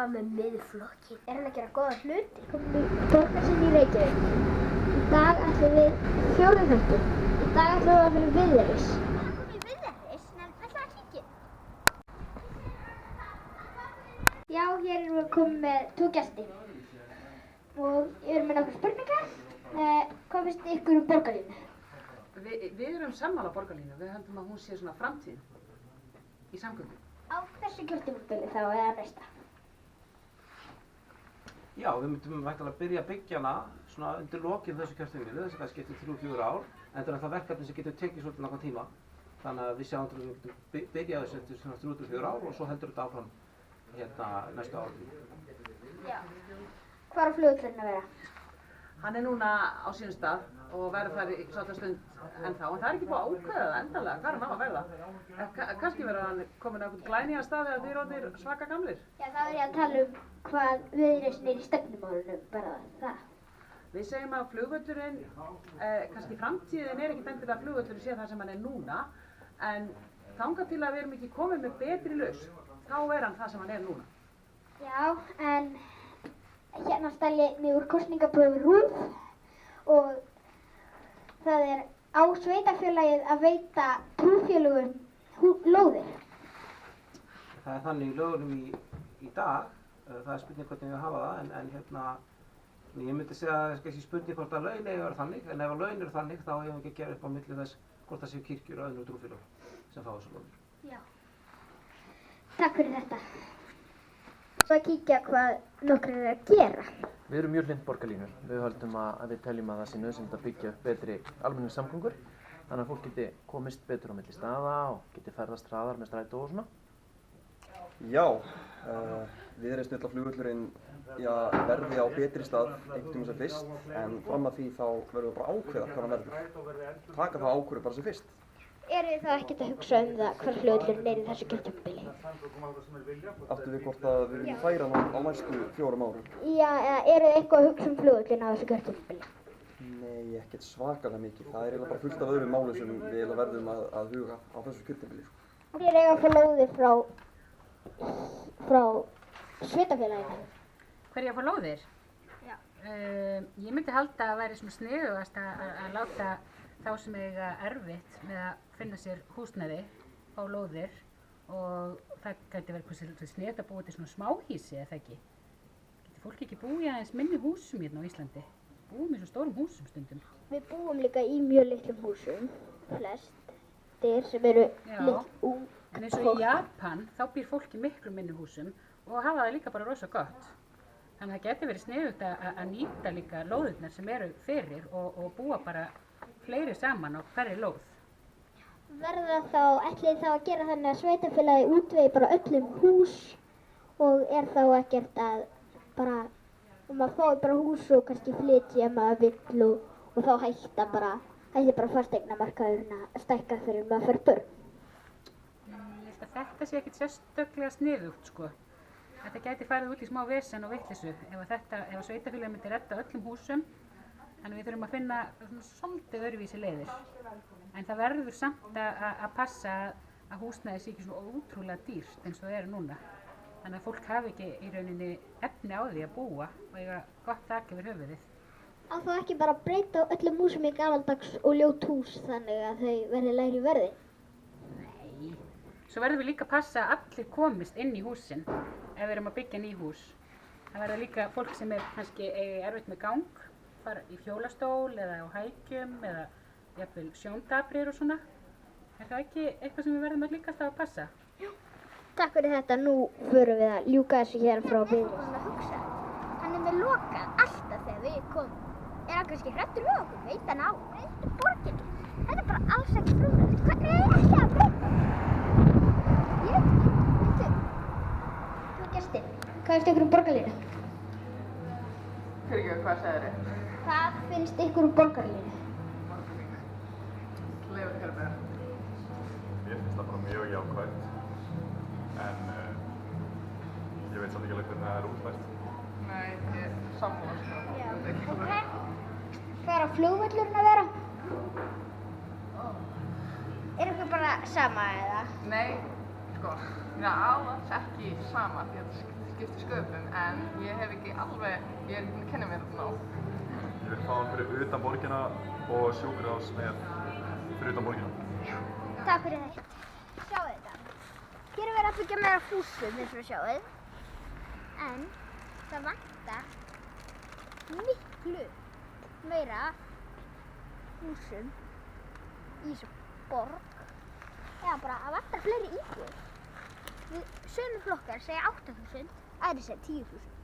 Hvað með Miðflokkinn? Er hann að gera góða hluti? Komum við borgarsinn í Reykjavík. Í dag ætlum við fjórði þáttur. Í dag ætlum við að vera Viðaris. Komum við Viðaris, en ætlum að kíkja. Já, hér erum við komið með 2 gesti. Og ég erum með nokkrar spurningar. Hvað finnst ykkur borgarlínu? Við erum sammála borgarlínu. Við höldum að hún sé svona framtíðin í samgöngum. Á þessu kjörtímabili þá eða næsta? Já, við myndum væntanlega byrja að byggja hana svona undir lokin þessu kjörtímabili, þessi kannski eftir 3-4 ár. En þetta er alltaf verkefni sem getur tekið svolítið langan tíma. Þannig að við sjáum að við getum byrjað þessu eftir svona 3-4 ár og svo heldur þetta áfram næsta ári. Já. Hvar á flugvöllurinn að vera? Hann er núna á sínum stað og verður þar í svolítið stund ennþá, en það er ekki búið að ákveða það endanlega hvar hann á að verða. Kannski verður hann komin á einhvern glænýjan stað þegar þið orðnir svaka gamlir. Já, þá er ég að tala um hvað Viðreisn er í stefnumálunum, bara það. Við segjum að flugvöllurinn, kannski framtíðin er ekki endilega að flugvöllurinn sé það sem hann er núna, en þangað til að við erum ekki komið með betri lausn, þá er hann það sem hann er núna. Já, en hérna stæl ég niður kosningaprófi RÚV og það er á sveitarfélagið að veita trúfélögum lóðir. Það er þannig í lögunum í dag, það er spurning hvernig við hafa það, en ég myndi segja að það er ekki spurning hvort að laun eigi að vera þannig, en ef að laun eru þannig þá hefum við ekki að gera upp á milli þess hvort það séu kirkjur og öðrum trúfélög sem fá þessu lóðir. Já. Takk fyrir þetta. Svo að kíkja hvað nokkrir eru að gera. Við erum mjög hlynnt borgarlínu. Við höldum að við teljum að það sé nauðsynlegt að byggja upp betri almenningssamgöngur þannig að fólk geti komist betur á milli staða og geti ferðast hraðar með strætó og svona. Já, Viðreisn vill að flugvöllurinn verði á betri stað einhvern tíma sem fyrst, en fram að því þá verðum við bara að ákveða hvað hann verður. Taka það ákvörðu bara sem fyrst. Eru þið þá ekkert að hugsa um það hvar flugvöllurinn er í þessu kjörtímabili? Áttu við hvort að við viljum færa hann á næstu 4 árum? Já, eða eru þið eitthvað að hugsa um flugvöllurinn á þessu kjörtímabili? Nei, ekkert svakalega mikið. Það er eiginlega bara fullt af öðrum málum sem við eiginlega verðum að huga á þessu kjörtímabili. Þið eiga að fá lóðir frá sveitarfélaginu. Hverju að fá lóðir? Já. Ég myndi halda að væri svona sniðugast að láta þá sem eiga erfitt með að finna sér húsnæði á lóðir og það gæti verið hversu sniðugt að búa til svona smáhýsi eða ekki. Getur fólk ekki búið í aðeins minni húsum hérna á Íslandi? Búum í svo stórum húsum stundum. Við búum líka í mjög litlum húsum, flestir sem eru En eins og í Japan þá býr fólk í miklu minni húsum og hafa það líka bara rosa gott. Þannig að það geti verið sniðugt að nýta líka lóðirnar sem eru fyrir og búa bara fleiri saman á hverri lóð. Ætlið þá að gera þannig að sveitarfélagi útvegi bara öllum hús og er þá ekkert að bara, maður fái bara hús og kannski flytja maður vill og þá hætti bara fasteignamarkaðurinn að stækka fyrir maður fyrir börn. Ég held að þetta sé ekkert sérstaklega sniðugt sko. Þetta gæti farið út í smá vesen og vitleysu ef sveitarfélagi myndi redda öllum húsum. Þannig við þurfum að finna svolítið öðruvísi leiðir. En það verður samt að passa að húsnæði sé ekki svona ótrúlega dýrt eins og það eru núna. Þannig að fólk hafi ekki í rauninni efni á því að búa og eiga gott þak yfir höfuðið. Á þá ekki bara að breyta öllum húsum í gamaldags og ljót hús þannig að þau verði lægri í verði? Nei. Svo verðum við líka að passa að allir komist inn í húsin ef við erum að byggja ný hús. Það verður líka fólk sem er kannski erfitt með gang, fara í hjólastól eða á hækjum eða jafnvel sjóndaprir og svona. Er það ekki eitthvað sem við verðum líka alltaf að passa? Já. Takk fyrir þetta. Nú förum við að ljúka þessu hér frá Viðreisn. Hann er með lokað alltaf þegar við komum. Er hann kannski hræddur við okkur? Veit hann á? Veistu borginni? Þetta er bara alls ekki frumlegt. Hvernig er ekki að breyta? Ég veit ekki. Þú gestir. Hvað finnst ykkur borgarlínu? Hvað segir þið? Hvað finnst ykkur borgarlínu? Leifur Herber. Mér finnst það bara mjög jákvætt, en ég veit svolítið ekki alveg hvernig það er útlæst. Nei, ég er sammála sko. Já, ok. Hvað er á flugvöllurinn að vera? Er ykkur bara sama eða? Nei, sko sko, mér er alls ekki sama því að þetta skiptir sköpum en ég hef ekki alveg, ég er ekki búin að kenna mér þetta nóg. Ég vil fá hann fyrir utan borgina og sjúkrahús með fyrir utan borgina. Takk fyrir þetta. Sjáu þetta. Hér er verið að byggja meira húsum eins og sjáuð. En það vantar miklu meira húsum í þessu borg. Eða bara að vantar fleiri íbúðir. Sömu flokkar segja 8.000, aðrir segja 10.000.